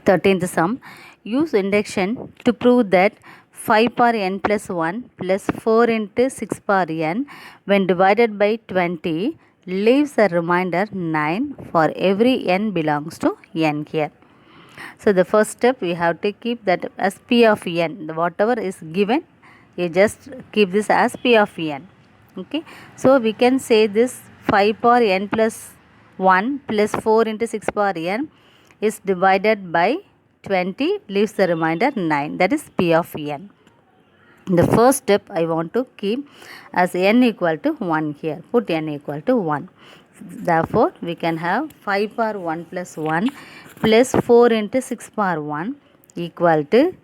13th sum. Use induction to prove that 5 power n plus 1 plus 4 into 6 power n when divided by 20 leaves a remainder 9 for every n belongs to n here. So the first step we have to keep that as p of n. Whatever is given, you just keep this as p of n. Okay. So we can say this 5 power n plus 1 plus 4 into 6 power n is divided by 20 leaves the remainder 9, that is p of n. The first step I want to keep as n equal to 1 here. Put n equal to 1. Therefore, we can have 5 power 1 plus 1 plus 4 into 6 power 1 equal to,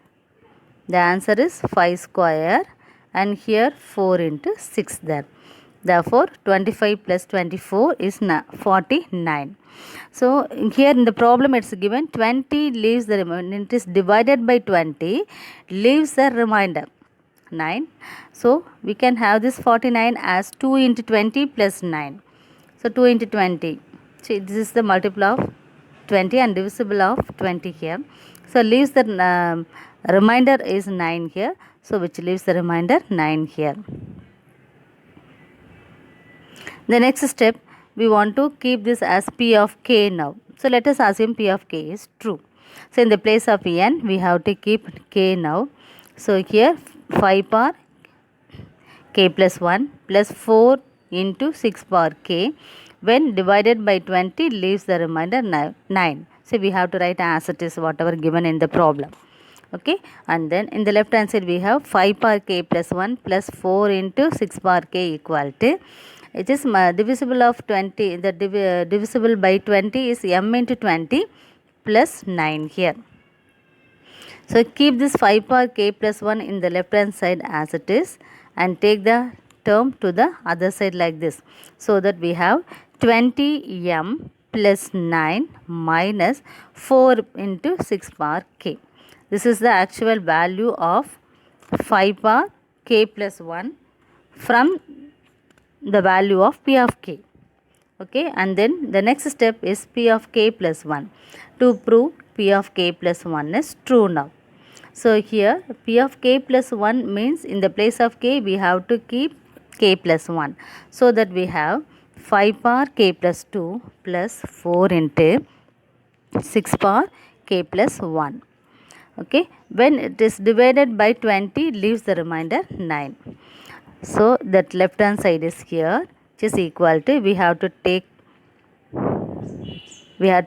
the answer is 5 square, and here 4 into 6 there. Therefore, 25 plus 24 is 49. So, here in the problem it's given 20 leaves the remainder, it is divided by 20 leaves the remainder 9. So, we can have this 49 as 2 into 20 plus 9. So, 2 into 20. See, this is the multiple of 20 and divisible of 20 here. So, leaves the remainder is 9 here. So, which leaves the remainder 9 here. The next step, we want to keep this as p of k now. So, let us assume p of k is true. So, in the place of n, we have to keep k now. So, here 5 power k plus 1 plus 4 into 6 power k when divided by 20 leaves the remainder 9. So, we have to write as it is whatever given in the problem. Okay, and then in the left hand side we have 5 power k plus 1 plus 4 into 6 power k equal to, it is divisible of 20, the divisible by 20 is m into 20 plus 9 here. So, keep this 5 power k plus 1 in the left hand side as it is and take the term to the other side like this. So, that we have 20m plus 9 minus 4 into 6 power k. This is the actual value of 5 power k plus 1 from the value of p of k. Okay, and then the next step is p of k plus 1 to prove p of k plus 1 is true now. So, here p of k plus 1 means in the place of k we have to keep k plus 1. So, that we have 5 power k plus 2 plus 4 into 6 power k plus 1. Okay, when it is divided by 20 leaves the remainder 9. So, that left hand side is here, which is equal to, we have to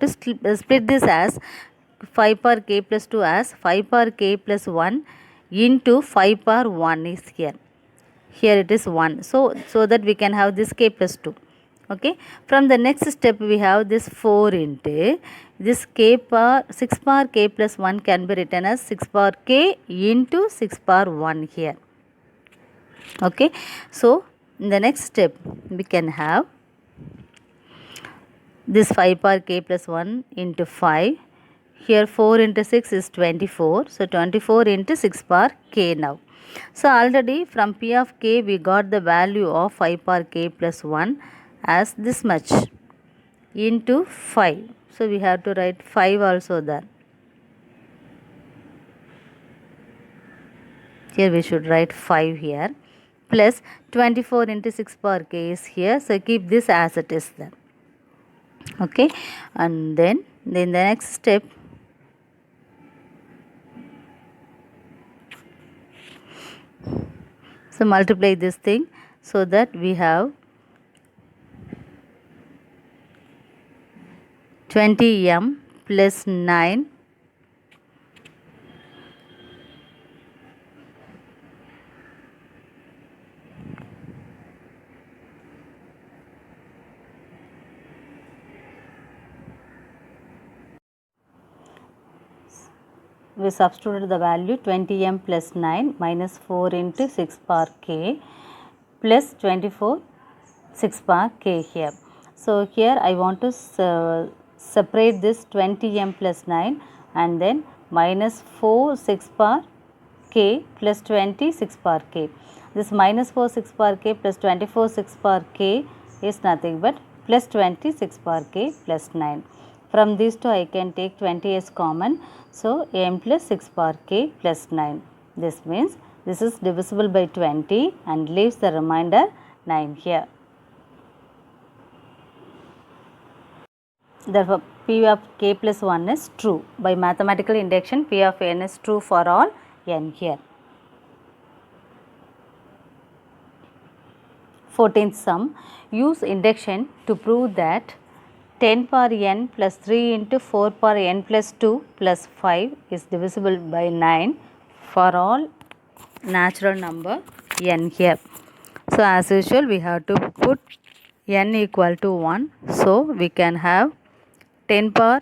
split this as 5 power k plus 2 as 5 power k plus 1 into 5 power 1 is here. Here it is 1. So that we can have this k plus 2. Okay. From the next step we have this 4 into this k power 6 power k plus 1 can be written as 6 power k into 6 power 1 here. Okay. So, in the next step we can have this 5 power k plus 1 into 5. Here 4 into 6 is 24. So, 24 into 6 power k now. So, already from p of k we got the value of 5 power k plus 1 as this much into 5. So, we have to write 5 also there. Here we should write 5 here plus 24 into 6 power k is here. So, keep this as it is there. Okay, and then in the next step so multiply this thing so that we have 20m plus 9 we substituted the value 20m plus 9 minus 4 into 6 power k plus 24 6 power k here. So, here I want to separate this 20m plus 9 and then minus 4 6 power k plus 20 6 power k. This minus 4 6 power k plus 24 6 power k is nothing but plus 20 6 power k plus 9. From these two I can take 20 as common. So m plus 6 power k plus 9. This means this is divisible by 20 and leaves the remainder 9 here. Therefore, P of k plus 1 is true. By mathematical induction, P of n is true for all n here. 14th sum. Use induction to prove that 10 power n plus 3 into 4 power n plus 2 plus 5 is divisible by 9 for all natural number n here. So, as usual, we have to put n equal to 1. So, we can have 10 power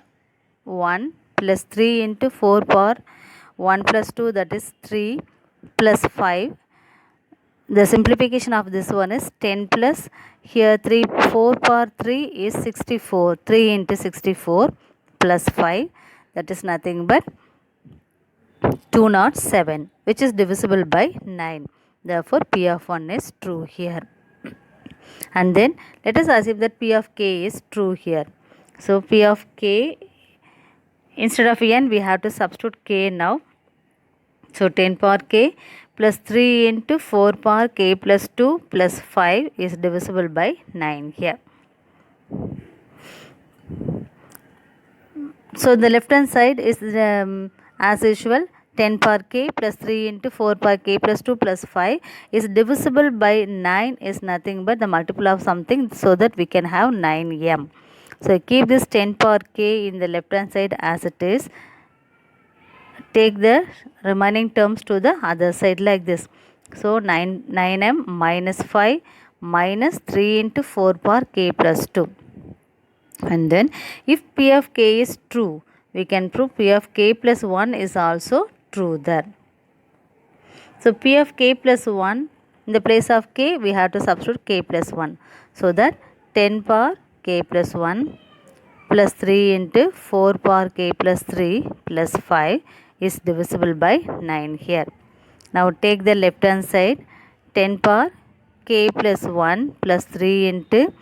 1 plus 3 into 4 power 1 plus 2, that is 3 plus 5. The simplification of this one is 10 plus here 3 4 power 3 is 64. 3 into 64 plus 5, that is nothing but 207, which is divisible by 9. Therefore, P of 1 is true here. And then let us assume that P of k is true here. So, P of k, instead of n we have to substitute k now. So, 10 power k plus 3 into 4 power k plus 2 plus 5 is divisible by 9 here. So, the left hand side is as usual 10 power k plus 3 into 4 power k plus 2 plus 5 is divisible by 9 is nothing but the multiple of something, so that we can have 9m. So, keep this 10 power k in the left hand side as it is. Take the remaining terms to the other side like this. So, 9m minus 5 minus 3 into 4 power k plus 2. And then if P of k is true, we can prove P of k plus 1 is also true there. So, P of k plus 1, in the place of k we have to substitute k plus 1. So, that 10 power k plus 1 plus 3 into 4 power k plus 3 plus 5 is divisible by 9 here. Now, take the left hand side, 10 power k plus 1 plus 3 into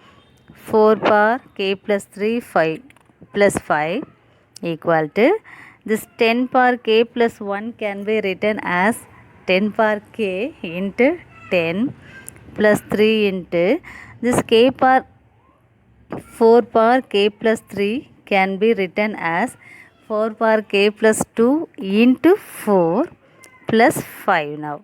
4 power k plus 3 5 plus 5 equal to this 10 power k plus 1 can be written as 10 power k into 10 plus 3 into this k power 4 power k plus 3 can be written as 4 power k plus 2 into 4 plus 5 now.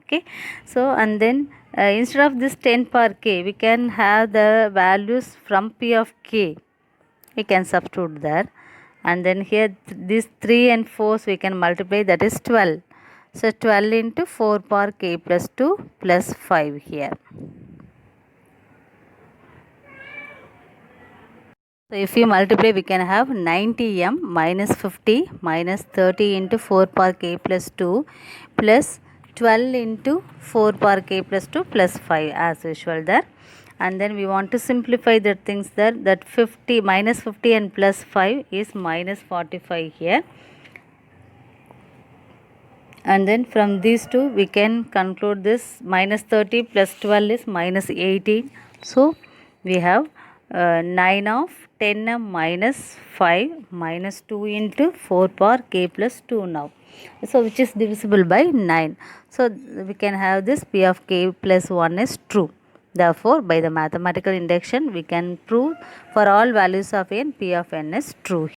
Okay. So, and then instead of this 10 power k, we can have the values from P of k. We can substitute there. And then here these 3 and 4s we can multiply, that is 12. So, 12 into 4 power k plus 2 plus 5 here. So, if you multiply, we can have 90m minus 50 minus 30 into 4 power k plus 2 plus 12 into 4 power k plus 2 plus 5 as usual there. And then we want to simplify the things there, that 50 minus 50 and plus 5 is minus 45 here. And then from these two we can conclude this minus 30 plus 12 is minus 18. So, we have 9 of 10m minus 5 minus 2 into 4 power k plus 2 now. So, which is divisible by 9. So, we can have this P of k plus 1 is true. Therefore, by the mathematical induction we can prove for all values of n, P of n is true.